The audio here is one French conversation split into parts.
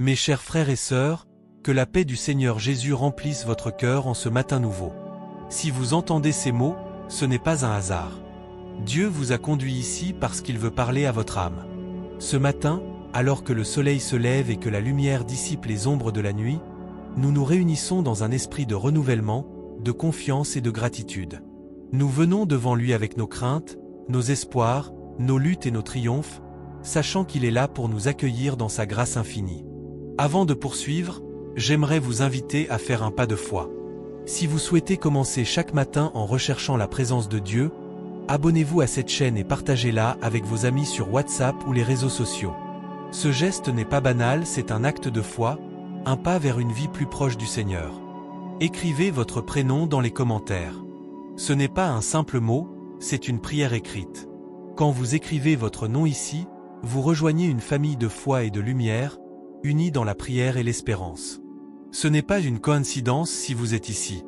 Mes chers frères et sœurs, que la paix du Seigneur Jésus remplisse votre cœur en ce matin nouveau. Si vous entendez ces mots, ce n'est pas un hasard. Dieu vous a conduit ici parce qu'il veut parler à votre âme. Ce matin, alors que le soleil se lève et que la lumière dissipe les ombres de la nuit, nous nous réunissons dans un esprit de renouvellement, de confiance et de gratitude. Nous venons devant lui avec nos craintes, nos espoirs, nos luttes et nos triomphes, sachant qu'il est là pour nous accueillir dans sa grâce infinie. Avant de poursuivre, j'aimerais vous inviter à faire un pas de foi. Si vous souhaitez commencer chaque matin en recherchant la présence de Dieu, abonnez-vous à cette chaîne et partagez-la avec vos amis sur WhatsApp ou les réseaux sociaux. Ce geste n'est pas banal, c'est un acte de foi, un pas vers une vie plus proche du Seigneur. Écrivez votre prénom dans les commentaires. Ce n'est pas un simple mot, c'est une prière écrite. Quand vous écrivez votre nom ici, vous rejoignez une famille de foi et de lumière, unis dans la prière et l'espérance. Ce n'est pas une coïncidence si vous êtes ici.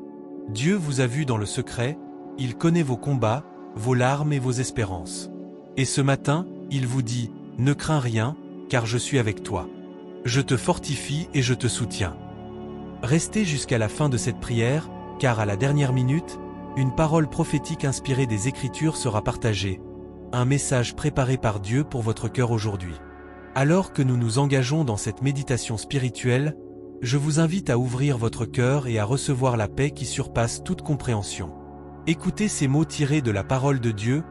Dieu vous a vu dans le secret, il connaît vos combats, vos larmes et vos espérances. Et ce matin, il vous dit, ne crains rien, car je suis avec toi. Je te fortifie et je te soutiens. Restez jusqu'à la fin de cette prière, car à la dernière minute, une parole prophétique inspirée des Écritures sera partagée. Un message préparé par Dieu pour votre cœur aujourd'hui. Alors que nous nous engageons dans cette méditation spirituelle, je vous invite à ouvrir votre cœur et à recevoir la paix qui surpasse toute compréhension. Écoutez ces mots tirés de la parole de Dieu,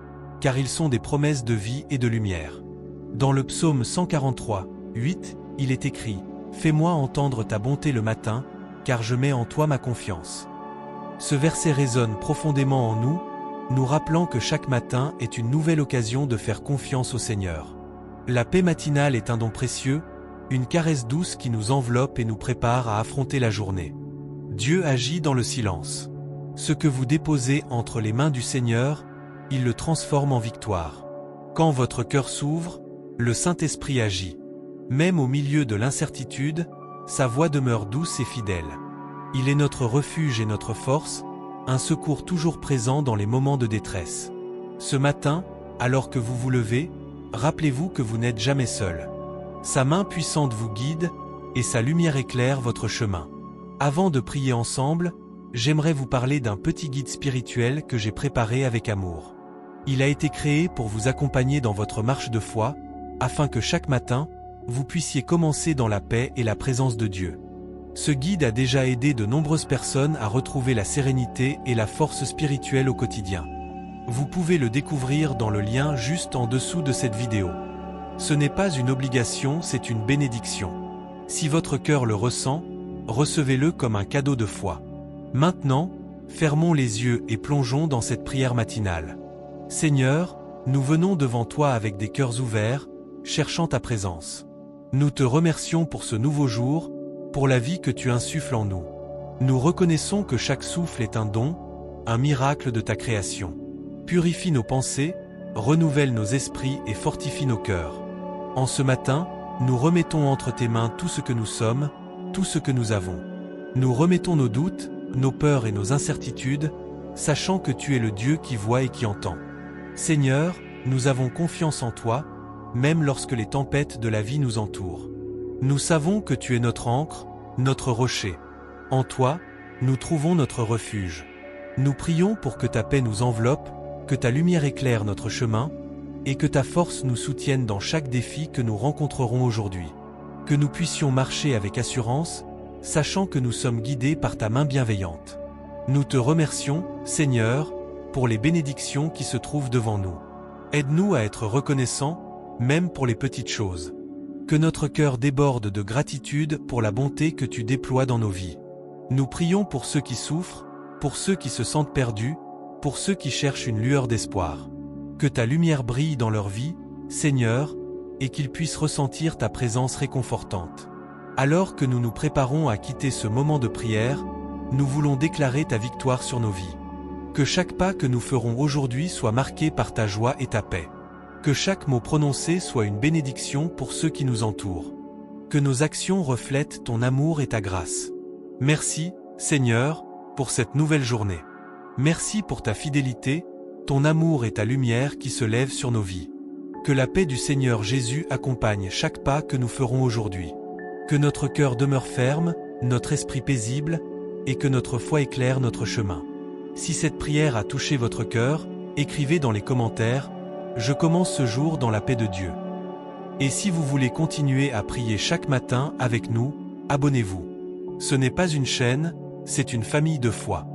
car ils sont des promesses de vie et de lumière. Dans le psaume 143, 8, il est écrit « Fais-moi entendre ta bonté le matin, car je mets en toi ma confiance ». Ce verset résonne profondément en nous, nous rappelant que chaque matin est une nouvelle occasion de faire confiance au Seigneur. La paix matinale est un don précieux, une caresse douce qui nous enveloppe et nous prépare à affronter la journée. Dieu agit dans le silence. Ce que vous déposez entre les mains du Seigneur, il le transforme en victoire. Quand votre cœur s'ouvre, le Saint-Esprit agit. Même au milieu de l'incertitude, sa voix demeure douce et fidèle. Il est notre refuge et notre force, un secours toujours présent dans les moments de détresse. Ce matin, alors que vous vous levez, rappelez-vous que vous n'êtes jamais seul. Sa main puissante vous guide, et sa lumière éclaire votre chemin. Avant de prier ensemble, j'aimerais vous parler d'un petit guide spirituel que j'ai préparé avec amour. Il a été créé pour vous accompagner dans votre marche de foi, afin que chaque matin, vous puissiez commencer dans la paix et la présence de Dieu. Ce guide a déjà aidé de nombreuses personnes à retrouver la sérénité et la force spirituelle au quotidien. Vous pouvez le découvrir dans le lien juste en dessous de cette vidéo. Ce n'est pas une obligation, c'est une bénédiction. Si votre cœur le ressent, recevez-le comme un cadeau de foi. Maintenant, fermons les yeux et plongeons dans cette prière matinale. Seigneur, nous venons devant toi avec des cœurs ouverts, cherchant ta présence. Nous te remercions pour ce nouveau jour, pour la vie que tu insuffles en nous. Nous reconnaissons que chaque souffle est un don, un miracle de ta création. Purifie nos pensées, renouvelle nos esprits et fortifie nos cœurs. En ce matin, nous remettons entre tes mains tout ce que nous sommes, tout ce que nous avons. Nous remettons nos doutes, nos peurs et nos incertitudes, sachant que tu es le Dieu qui voit et qui entend. Seigneur, nous avons confiance en toi, même lorsque les tempêtes de la vie nous entourent. Nous savons que tu es notre ancre, notre rocher. En toi, nous trouvons notre refuge. Nous prions pour que ta paix nous enveloppe, que ta lumière éclaire notre chemin, et que ta force nous soutienne dans chaque défi que nous rencontrerons aujourd'hui. Que nous puissions marcher avec assurance, sachant que nous sommes guidés par ta main bienveillante. Nous te remercions, Seigneur, pour les bénédictions qui se trouvent devant nous. Aide-nous à être reconnaissants, même pour les petites choses. Que notre cœur déborde de gratitude pour la bonté que tu déploies dans nos vies. Nous prions pour ceux qui souffrent, pour ceux qui se sentent perdus, pour ceux qui cherchent une lueur d'espoir. Que ta lumière brille dans leur vie, Seigneur, et qu'ils puissent ressentir ta présence réconfortante. Alors que nous nous préparons à quitter ce moment de prière, nous voulons déclarer ta victoire sur nos vies. Que chaque pas que nous ferons aujourd'hui soit marqué par ta joie et ta paix. Que chaque mot prononcé soit une bénédiction pour ceux qui nous entourent. Que nos actions reflètent ton amour et ta grâce. Merci, Seigneur, pour cette nouvelle journée. Merci pour ta fidélité, ton amour et ta lumière qui se lèvent sur nos vies. Que la paix du Seigneur Jésus accompagne chaque pas que nous ferons aujourd'hui. Que notre cœur demeure ferme, notre esprit paisible, et que notre foi éclaire notre chemin. Si cette prière a touché votre cœur, écrivez dans les commentaires « Je commence ce jour dans la paix de Dieu ». Et si vous voulez continuer à prier chaque matin avec nous, abonnez-vous. Ce n'est pas une chaîne, c'est une famille de foi.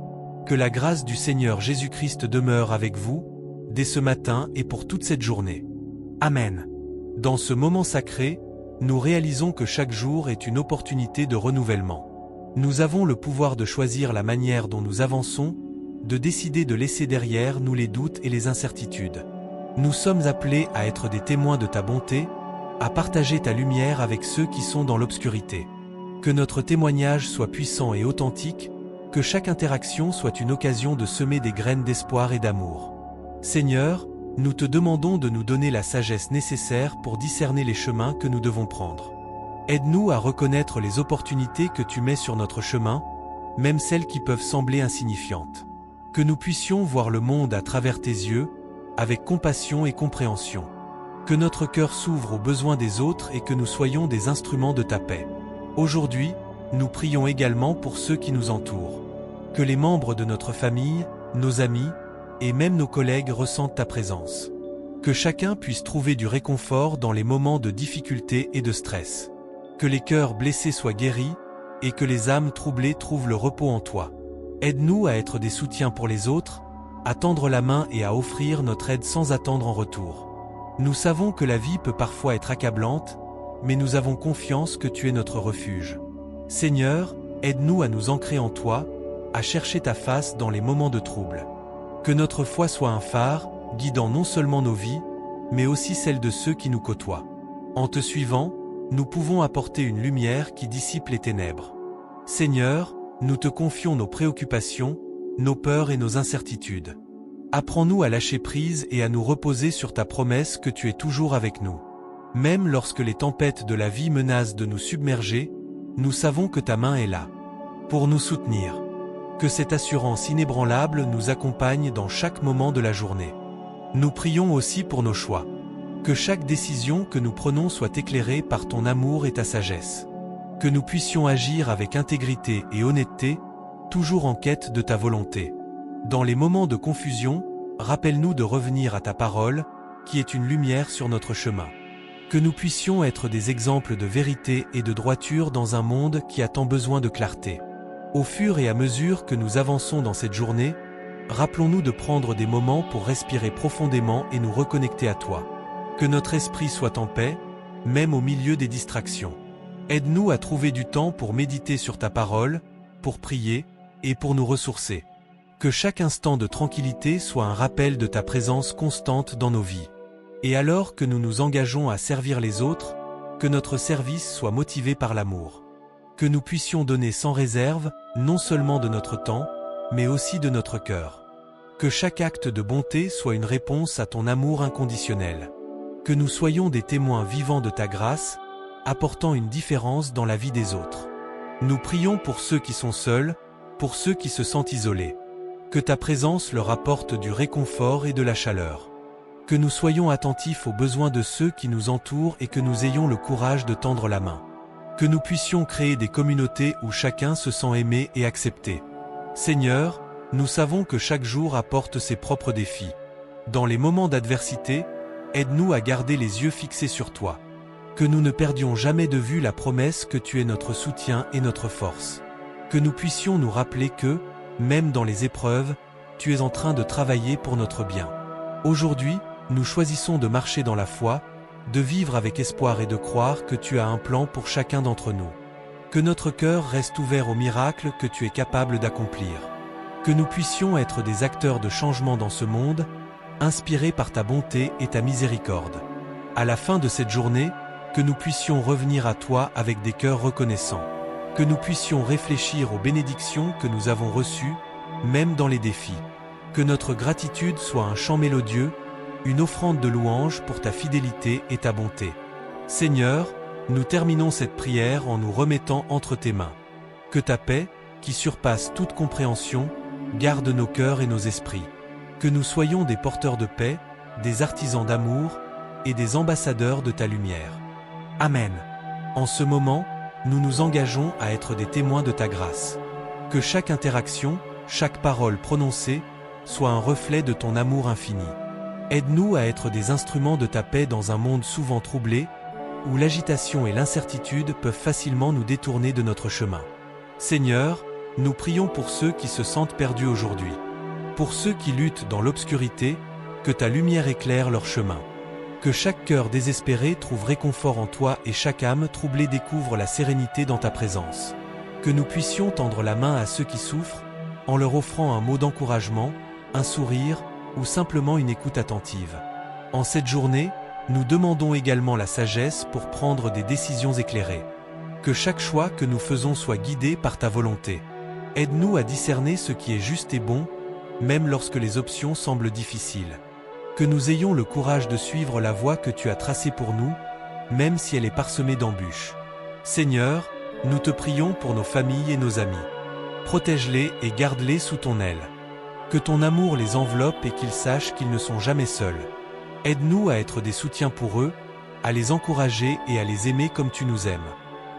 Que la grâce du Seigneur Jésus-Christ demeure avec vous, dès ce matin et pour toute cette journée. Amen. Dans ce moment sacré, nous réalisons que chaque jour est une opportunité de renouvellement. Nous avons le pouvoir de choisir la manière dont nous avançons, de décider de laisser derrière nous les doutes et les incertitudes. Nous sommes appelés à être des témoins de ta bonté, à partager ta lumière avec ceux qui sont dans l'obscurité. Que notre témoignage soit puissant et authentique, que chaque interaction soit une occasion de semer des graines d'espoir et d'amour. Seigneur, nous te demandons de nous donner la sagesse nécessaire pour discerner les chemins que nous devons prendre. Aide-nous à reconnaître les opportunités que tu mets sur notre chemin, même celles qui peuvent sembler insignifiantes. Que nous puissions voir le monde à travers tes yeux, avec compassion et compréhension. Que notre cœur s'ouvre aux besoins des autres et que nous soyons des instruments de ta paix. Aujourd'hui, nous prions également pour ceux qui nous entourent. Que les membres de notre famille, nos amis, et même nos collègues ressentent ta présence. Que chacun puisse trouver du réconfort dans les moments de difficulté et de stress. Que les cœurs blessés soient guéris, et que les âmes troublées trouvent le repos en toi. Aide-nous à être des soutiens pour les autres, à tendre la main et à offrir notre aide sans attendre en retour. Nous savons que la vie peut parfois être accablante, mais nous avons confiance que tu es notre refuge. Seigneur, aide-nous à nous ancrer en toi, à chercher ta face dans les moments de trouble. Que notre foi soit un phare, guidant non seulement nos vies, mais aussi celles de ceux qui nous côtoient. En te suivant, nous pouvons apporter une lumière qui dissipe les ténèbres. Seigneur, nous te confions nos préoccupations, nos peurs et nos incertitudes. Apprends-nous à lâcher prise et à nous reposer sur ta promesse que tu es toujours avec nous. Même lorsque les tempêtes de la vie menacent de nous submerger, nous savons que ta main est là, pour nous soutenir. Que cette assurance inébranlable nous accompagne dans chaque moment de la journée. Nous prions aussi pour nos choix. Que chaque décision que nous prenons soit éclairée par ton amour et ta sagesse. Que nous puissions agir avec intégrité et honnêteté, toujours en quête de ta volonté. Dans les moments de confusion, rappelle-nous de revenir à ta parole, qui est une lumière sur notre chemin. Que nous puissions être des exemples de vérité et de droiture dans un monde qui a tant besoin de clarté. Au fur et à mesure que nous avançons dans cette journée, rappelons-nous de prendre des moments pour respirer profondément et nous reconnecter à toi. Que notre esprit soit en paix, même au milieu des distractions. Aide-nous à trouver du temps pour méditer sur ta parole, pour prier et pour nous ressourcer. Que chaque instant de tranquillité soit un rappel de ta présence constante dans nos vies. Et alors que nous nous engageons à servir les autres, que notre service soit motivé par l'amour. Que nous puissions donner sans réserve, non seulement de notre temps, mais aussi de notre cœur. Que chaque acte de bonté soit une réponse à ton amour inconditionnel. Que nous soyons des témoins vivants de ta grâce, apportant une différence dans la vie des autres. Nous prions pour ceux qui sont seuls, pour ceux qui se sentent isolés. Que ta présence leur apporte du réconfort et de la chaleur. Que nous soyons attentifs aux besoins de ceux qui nous entourent et que nous ayons le courage de tendre la main. Que nous puissions créer des communautés où chacun se sent aimé et accepté. Seigneur, nous savons que chaque jour apporte ses propres défis. Dans les moments d'adversité, aide-nous à garder les yeux fixés sur toi. Que nous ne perdions jamais de vue la promesse que tu es notre soutien et notre force. Que nous puissions nous rappeler que, même dans les épreuves, tu es en train de travailler pour notre bien. Aujourd'hui, nous choisissons de marcher dans la foi, de vivre avec espoir et de croire que tu as un plan pour chacun d'entre nous. Que notre cœur reste ouvert aux miracles que tu es capable d'accomplir. Que nous puissions être des acteurs de changement dans ce monde, inspirés par ta bonté et ta miséricorde. À la fin de cette journée, que nous puissions revenir à toi avec des cœurs reconnaissants. Que nous puissions réfléchir aux bénédictions que nous avons reçues, même dans les défis. Que notre gratitude soit un chant mélodieux, une offrande de louange pour ta fidélité et ta bonté. Seigneur, nous terminons cette prière en nous remettant entre tes mains. Que ta paix, qui surpasse toute compréhension, garde nos cœurs et nos esprits. Que nous soyons des porteurs de paix, des artisans d'amour et des ambassadeurs de ta lumière. Amen. En ce moment, nous nous engageons à être des témoins de ta grâce. Que chaque interaction, chaque parole prononcée, soit un reflet de ton amour infini. Aide-nous à être des instruments de ta paix dans un monde souvent troublé, où l'agitation et l'incertitude peuvent facilement nous détourner de notre chemin. Seigneur, nous prions pour ceux qui se sentent perdus aujourd'hui. Pour ceux qui luttent dans l'obscurité, que ta lumière éclaire leur chemin. Que chaque cœur désespéré trouve réconfort en toi et chaque âme troublée découvre la sérénité dans ta présence. Que nous puissions tendre la main à ceux qui souffrent, en leur offrant un mot d'encouragement, un sourire ou simplement une écoute attentive. En cette journée, nous demandons également la sagesse pour prendre des décisions éclairées. Que chaque choix que nous faisons soit guidé par ta volonté. Aide-nous à discerner ce qui est juste et bon, même lorsque les options semblent difficiles. Que nous ayons le courage de suivre la voie que tu as tracée pour nous, même si elle est parsemée d'embûches. Seigneur, nous te prions pour nos familles et nos amis. Protège-les et garde-les sous ton aile. Que ton amour les enveloppe et qu'ils sachent qu'ils ne sont jamais seuls. Aide-nous à être des soutiens pour eux, à les encourager et à les aimer comme tu nous aimes.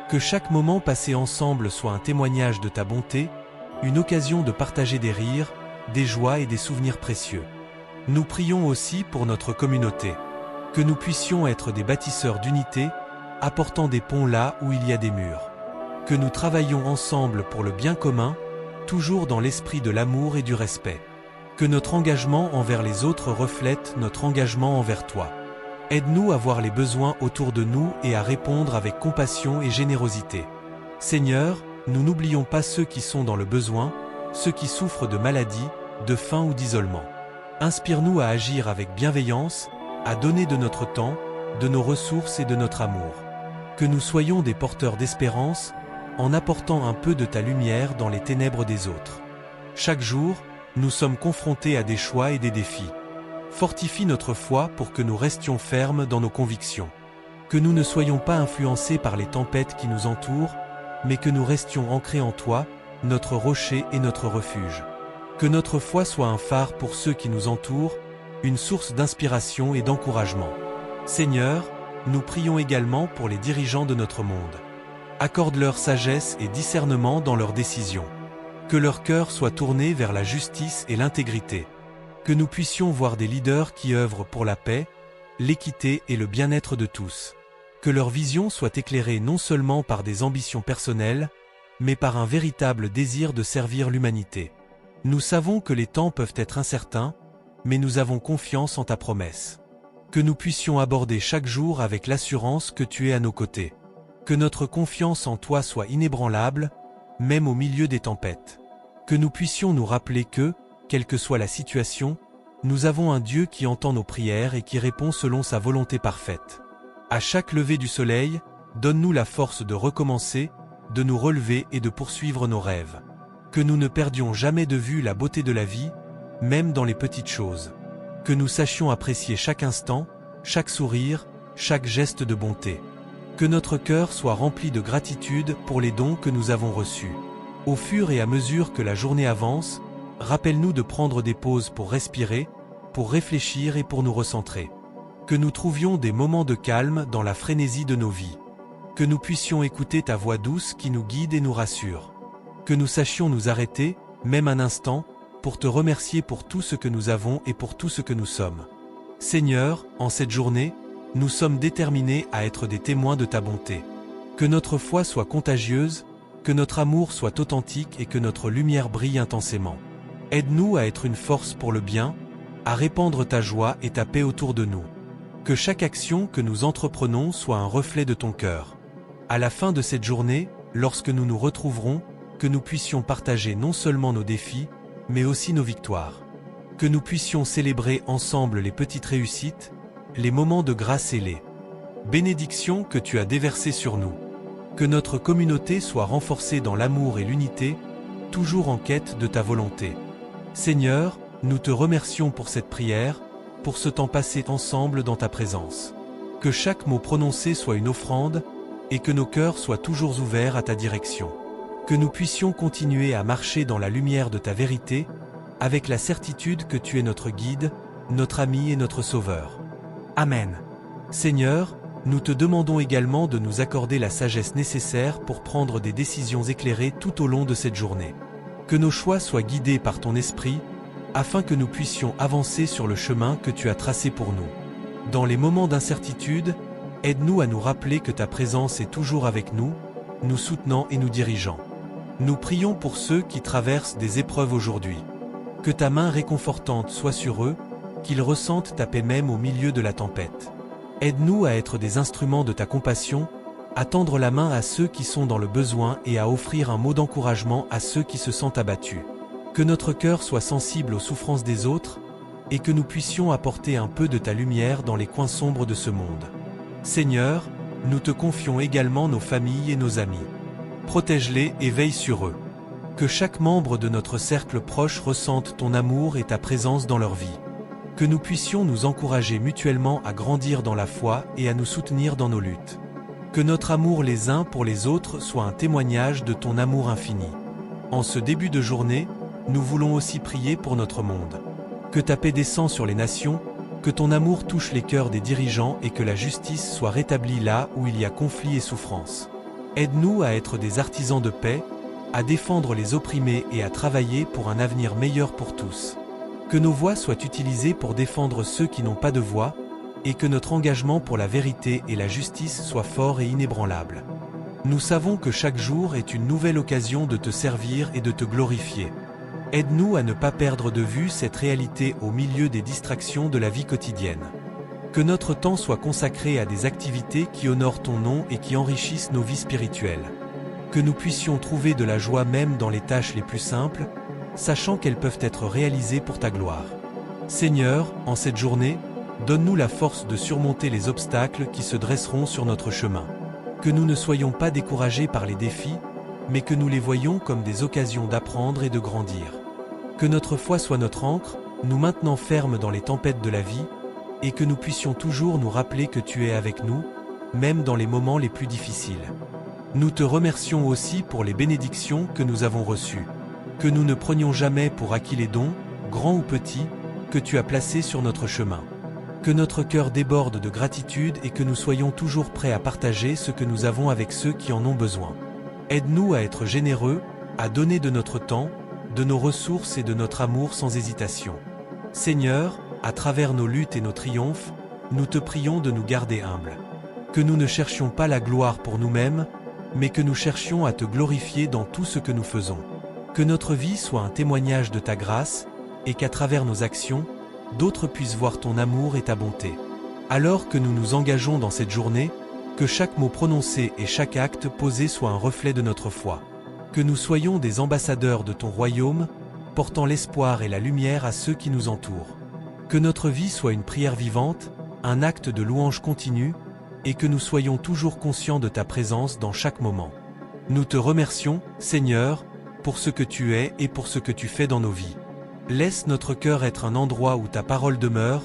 Que chaque moment passé ensemble soit un témoignage de ta bonté, une occasion de partager des rires, des joies et des souvenirs précieux. Nous prions aussi pour notre communauté. Que nous puissions être des bâtisseurs d'unité, apportant des ponts là où il y a des murs. Que nous travaillions ensemble pour le bien commun, toujours dans l'esprit de l'amour et du respect. Que notre engagement envers les autres reflète notre engagement envers toi. Aide-nous à voir les besoins autour de nous et à répondre avec compassion et générosité. Seigneur, nous n'oublions pas ceux qui sont dans le besoin, ceux qui souffrent de maladies, de faim ou d'isolement. Inspire-nous à agir avec bienveillance, à donner de notre temps, de nos ressources et de notre amour. Que nous soyons des porteurs d'espérance, en apportant un peu de ta lumière dans les ténèbres des autres. Chaque jour, nous sommes confrontés à des choix et des défis. Fortifie notre foi pour que nous restions fermes dans nos convictions. Que nous ne soyons pas influencés par les tempêtes qui nous entourent, mais que nous restions ancrés en toi, notre rocher et notre refuge. Que notre foi soit un phare pour ceux qui nous entourent, une source d'inspiration et d'encouragement. Seigneur, nous prions également pour les dirigeants de notre monde. Accorde-leur sagesse et discernement dans leurs décisions. Que leur cœur soit tourné vers la justice et l'intégrité. Que nous puissions voir des leaders qui œuvrent pour la paix, l'équité et le bien-être de tous. Que leur vision soit éclairée non seulement par des ambitions personnelles, mais par un véritable désir de servir l'humanité. Nous savons que les temps peuvent être incertains, mais nous avons confiance en ta promesse. Que nous puissions aborder chaque jour avec l'assurance que tu es à nos côtés. Que notre confiance en toi soit inébranlable, même au milieu des tempêtes. Que nous puissions nous rappeler que, quelle que soit la situation, nous avons un Dieu qui entend nos prières et qui répond selon sa volonté parfaite. À chaque lever du soleil, donne-nous la force de recommencer, de nous relever et de poursuivre nos rêves. Que nous ne perdions jamais de vue la beauté de la vie, même dans les petites choses. Que nous sachions apprécier chaque instant, chaque sourire, chaque geste de bonté. Que notre cœur soit rempli de gratitude pour les dons que nous avons reçus. Au fur et à mesure que la journée avance, rappelle-nous de prendre des pauses pour respirer, pour réfléchir et pour nous recentrer. Que nous trouvions des moments de calme dans la frénésie de nos vies. Que nous puissions écouter ta voix douce qui nous guide et nous rassure. Que nous sachions nous arrêter, même un instant, pour te remercier pour tout ce que nous avons et pour tout ce que nous sommes. Seigneur, en cette journée, nous sommes déterminés à être des témoins de ta bonté. Que notre foi soit contagieuse, que notre amour soit authentique et que notre lumière brille intensément. Aide-nous à être une force pour le bien, à répandre ta joie et ta paix autour de nous. Que chaque action que nous entreprenons soit un reflet de ton cœur. À la fin de cette journée, lorsque nous nous retrouverons, que nous puissions partager non seulement nos défis, mais aussi nos victoires. Que nous puissions célébrer ensemble les petites réussites, les moments de grâce et les bénédictions que tu as déversées sur nous. Que notre communauté soit renforcée dans l'amour et l'unité, toujours en quête de ta volonté. Seigneur, nous te remercions pour cette prière, pour ce temps passé ensemble dans ta présence. Que chaque mot prononcé soit une offrande, et que nos cœurs soient toujours ouverts à ta direction. Que nous puissions continuer à marcher dans la lumière de ta vérité, avec la certitude que tu es notre guide, notre ami et notre sauveur. Amen. Seigneur, Nous te demandons également de nous accorder la sagesse nécessaire pour prendre des décisions éclairées tout au long de cette journée. Que nos choix soient guidés par ton esprit, afin que nous puissions avancer sur le chemin que tu as tracé pour nous. Dans les moments d'incertitude, aide-nous à nous rappeler que ta présence est toujours avec nous, nous soutenant et nous dirigeant. Nous prions pour ceux qui traversent des épreuves aujourd'hui. Que ta main réconfortante soit sur eux, qu'ils ressentent ta paix même au milieu de la tempête. Aide-nous à être des instruments de ta compassion, à tendre la main à ceux qui sont dans le besoin et à offrir un mot d'encouragement à ceux qui se sentent abattus. Que notre cœur soit sensible aux souffrances des autres, et que nous puissions apporter un peu de ta lumière dans les coins sombres de ce monde. Seigneur, nous te confions également nos familles et nos amis. Protège-les et veille sur eux. Que chaque membre de notre cercle proche ressente ton amour et ta présence dans leur vie. Que nous puissions nous encourager mutuellement à grandir dans la foi et à nous soutenir dans nos luttes. Que notre amour les uns pour les autres soit un témoignage de ton amour infini. En ce début de journée, nous voulons aussi prier pour notre monde. Que ta paix descende sur les nations, que ton amour touche les cœurs des dirigeants et que la justice soit rétablie là où il y a conflit et souffrance. Aide-nous à être des artisans de paix, à défendre les opprimés et à travailler pour un avenir meilleur pour tous. Que nos voix soient utilisées pour défendre ceux qui n'ont pas de voix, et que notre engagement pour la vérité et la justice soit fort et inébranlable. Nous savons que chaque jour est une nouvelle occasion de te servir et de te glorifier. Aide-nous à ne pas perdre de vue cette réalité au milieu des distractions de la vie quotidienne. Que notre temps soit consacré à des activités qui honorent ton nom et qui enrichissent nos vies spirituelles. Que nous puissions trouver de la joie même dans les tâches les plus simples, sachant qu'elles peuvent être réalisées pour ta gloire. Seigneur, en cette journée, donne-nous la force de surmonter les obstacles qui se dresseront sur notre chemin. Que nous ne soyons pas découragés par les défis, mais que nous les voyions comme des occasions d'apprendre et de grandir. Que notre foi soit notre ancre, nous maintenant fermes dans les tempêtes de la vie, et que nous puissions toujours nous rappeler que tu es avec nous, même dans les moments les plus difficiles. Nous te remercions aussi pour les bénédictions que nous avons reçues. Que nous ne prenions jamais pour acquis les dons, grands ou petits, que tu as placés sur notre chemin. Que notre cœur déborde de gratitude et que nous soyons toujours prêts à partager ce que nous avons avec ceux qui en ont besoin. Aide-nous à être généreux, à donner de notre temps, de nos ressources et de notre amour sans hésitation. Seigneur, à travers nos luttes et nos triomphes, nous te prions de nous garder humbles. Que nous ne cherchions pas la gloire pour nous-mêmes, mais que nous cherchions à te glorifier dans tout ce que nous faisons. Que notre vie soit un témoignage de ta grâce, et qu'à travers nos actions, d'autres puissent voir ton amour et ta bonté. Alors que nous nous engageons dans cette journée, que chaque mot prononcé et chaque acte posé soit un reflet de notre foi. Que nous soyons des ambassadeurs de ton royaume, portant l'espoir et la lumière à ceux qui nous entourent. Que notre vie soit une prière vivante, un acte de louange continu, et que nous soyons toujours conscients de ta présence dans chaque moment. Nous te remercions, Seigneur, pour ce que tu es et pour ce que tu fais dans nos vies. Laisse notre cœur être un endroit où ta parole demeure,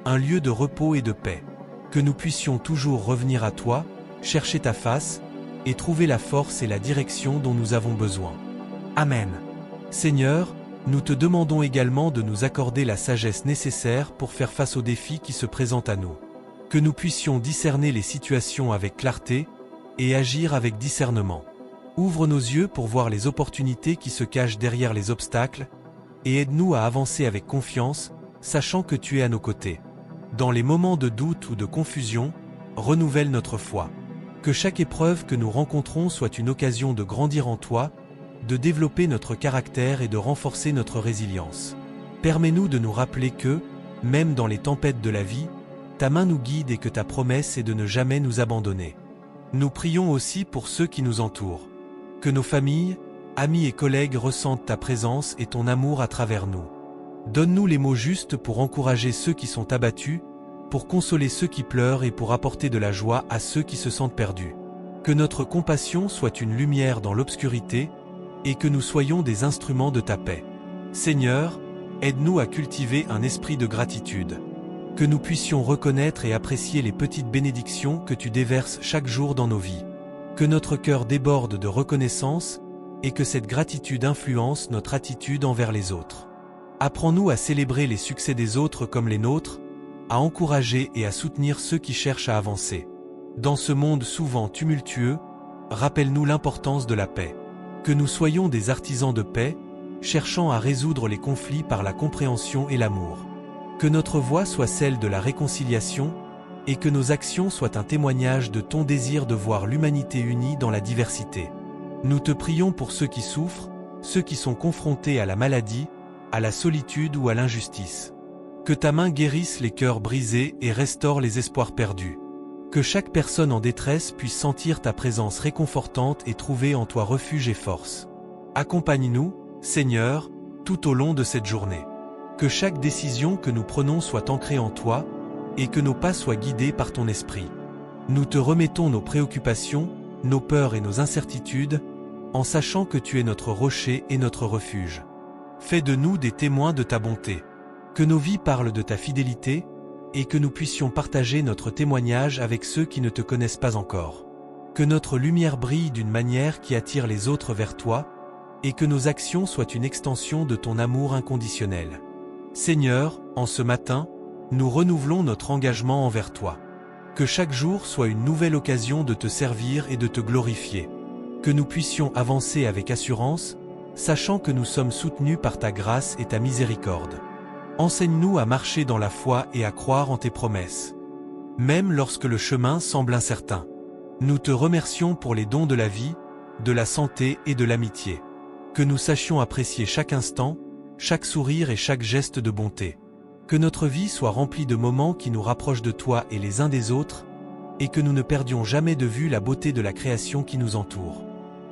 un lieu de repos et de paix. Que nous puissions toujours revenir à toi, chercher ta face, et trouver la force et la direction dont nous avons besoin. Amen. Seigneur, nous te demandons également de nous accorder la sagesse nécessaire pour faire face aux défis qui se présentent à nous. Que nous puissions discerner les situations avec clarté et agir avec discernement. Ouvre nos yeux pour voir les opportunités qui se cachent derrière les obstacles, et aide-nous à avancer avec confiance, sachant que tu es à nos côtés. Dans les moments de doute ou de confusion, renouvelle notre foi. Que chaque épreuve que nous rencontrons soit une occasion de grandir en toi, de développer notre caractère et de renforcer notre résilience. Permets-nous de nous rappeler que, même dans les tempêtes de la vie, ta main nous guide et que ta promesse est de ne jamais nous abandonner. Nous prions aussi pour ceux qui nous entourent. Que nos familles, amis et collègues ressentent ta présence et ton amour à travers nous. Donne-nous les mots justes pour encourager ceux qui sont abattus, pour consoler ceux qui pleurent et pour apporter de la joie à ceux qui se sentent perdus. Que notre compassion soit une lumière dans l'obscurité, et que nous soyons des instruments de ta paix. Seigneur, aide-nous à cultiver un esprit de gratitude. Que nous puissions reconnaître et apprécier les petites bénédictions que tu déverses chaque jour dans nos vies. Que notre cœur déborde de reconnaissance, et que cette gratitude influence notre attitude envers les autres. Apprends-nous à célébrer les succès des autres comme les nôtres, à encourager et à soutenir ceux qui cherchent à avancer. Dans ce monde souvent tumultueux, rappelle-nous l'importance de la paix. Que nous soyons des artisans de paix, cherchant à résoudre les conflits par la compréhension et l'amour. Que notre voix soit celle de la réconciliation, et que nos actions soient un témoignage de ton désir de voir l'humanité unie dans la diversité. Nous te prions pour ceux qui souffrent, ceux qui sont confrontés à la maladie, à la solitude ou à l'injustice. Que ta main guérisse les cœurs brisés et restaure les espoirs perdus. Que chaque personne en détresse puisse sentir ta présence réconfortante et trouver en toi refuge et force. Accompagne-nous, Seigneur, tout au long de cette journée. Que chaque décision que nous prenons soit ancrée en toi, et que nos pas soient guidés par ton esprit. Nous te remettons nos préoccupations, nos peurs et nos incertitudes, en sachant que tu es notre rocher et notre refuge. Fais de nous des témoins de ta bonté. Que nos vies parlent de ta fidélité, et que nous puissions partager notre témoignage avec ceux qui ne te connaissent pas encore. Que notre lumière brille d'une manière qui attire les autres vers toi, et que nos actions soient une extension de ton amour inconditionnel. Seigneur, en ce matin, nous renouvelons notre engagement envers toi. Que chaque jour soit une nouvelle occasion de te servir et de te glorifier. Que nous puissions avancer avec assurance, sachant que nous sommes soutenus par ta grâce et ta miséricorde. Enseigne-nous à marcher dans la foi et à croire en tes promesses. Même lorsque le chemin semble incertain. Nous te remercions pour les dons de la vie, de la santé et de l'amitié. Que nous sachions apprécier chaque instant, chaque sourire et chaque geste de bonté. Que notre vie soit remplie de moments qui nous rapprochent de toi et les uns des autres, et que nous ne perdions jamais de vue la beauté de la création qui nous entoure.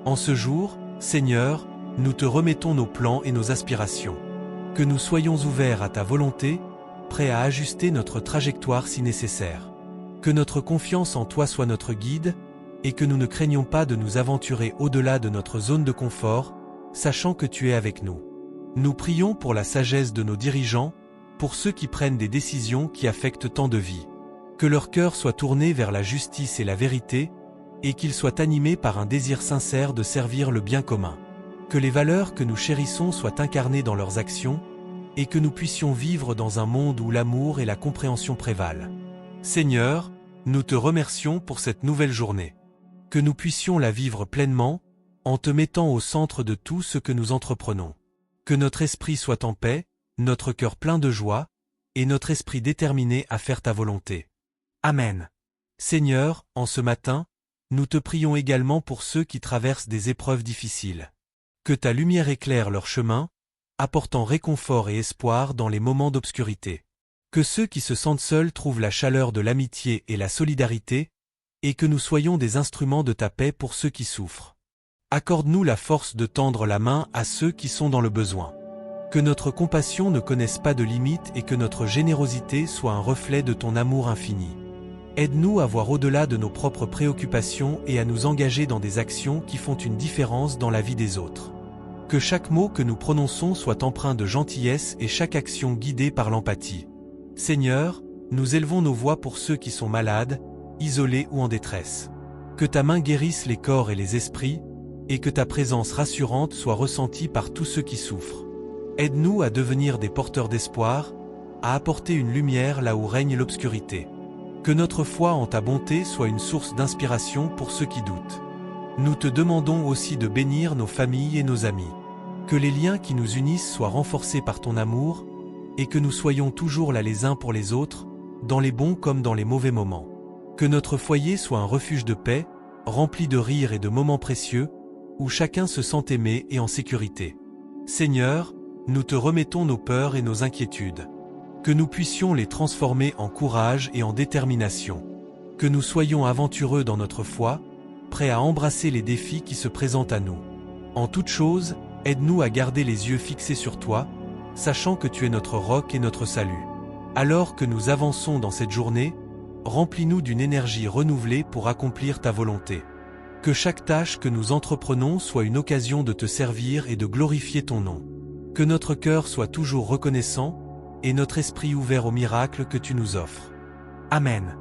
En ce jour, Seigneur, nous te remettons nos plans et nos aspirations. Que nous soyons ouverts à ta volonté, prêts à ajuster notre trajectoire si nécessaire. Que notre confiance en toi soit notre guide, et que nous ne craignons pas de nous aventurer au-delà de notre zone de confort, sachant que tu es avec nous. Nous prions pour la sagesse de nos dirigeants, pour ceux qui prennent des décisions qui affectent tant de vies. Que leur cœur soit tourné vers la justice et la vérité, et qu'ils soient animés par un désir sincère de servir le bien commun. Que les valeurs que nous chérissons soient incarnées dans leurs actions, et que nous puissions vivre dans un monde où l'amour et la compréhension prévalent. Seigneur, nous te remercions pour cette nouvelle journée. Que nous puissions la vivre pleinement, en te mettant au centre de tout ce que nous entreprenons. Que notre esprit soit en paix, notre cœur plein de joie, et notre esprit déterminé à faire ta volonté. Amen. Seigneur, en ce matin, nous te prions également pour ceux qui traversent des épreuves difficiles. Que ta lumière éclaire leur chemin, apportant réconfort et espoir dans les moments d'obscurité. Que ceux qui se sentent seuls trouvent la chaleur de l'amitié et la solidarité, et que nous soyons des instruments de ta paix pour ceux qui souffrent. Accorde-nous la force de tendre la main à ceux qui sont dans le besoin. Que notre compassion ne connaisse pas de limites et que notre générosité soit un reflet de ton amour infini. Aide-nous à voir au-delà de nos propres préoccupations et à nous engager dans des actions qui font une différence dans la vie des autres. Que chaque mot que nous prononçons soit empreint de gentillesse et chaque action guidée par l'empathie. Seigneur, nous élevons nos voix pour ceux qui sont malades, isolés ou en détresse. Que ta main guérisse les corps et les esprits, et que ta présence rassurante soit ressentie par tous ceux qui souffrent. Aide-nous à devenir des porteurs d'espoir, à apporter une lumière là où règne l'obscurité. Que notre foi en ta bonté soit une source d'inspiration pour ceux qui doutent. Nous te demandons aussi de bénir nos familles et nos amis. Que les liens qui nous unissent soient renforcés par ton amour, et que nous soyons toujours là les uns pour les autres, dans les bons comme dans les mauvais moments. Que notre foyer soit un refuge de paix, rempli de rires et de moments précieux, où chacun se sent aimé et en sécurité. Seigneur, nous te remettons nos peurs et nos inquiétudes. Que nous puissions les transformer en courage et en détermination. Que nous soyons aventureux dans notre foi, prêts à embrasser les défis qui se présentent à nous. En toute chose, aide-nous à garder les yeux fixés sur toi, sachant que tu es notre roc et notre salut. Alors que nous avançons dans cette journée, remplis-nous d'une énergie renouvelée pour accomplir ta volonté. Que chaque tâche que nous entreprenons soit une occasion de te servir et de glorifier ton nom. Que notre cœur soit toujours reconnaissant, et notre esprit ouvert aux miracles que tu nous offres. Amen.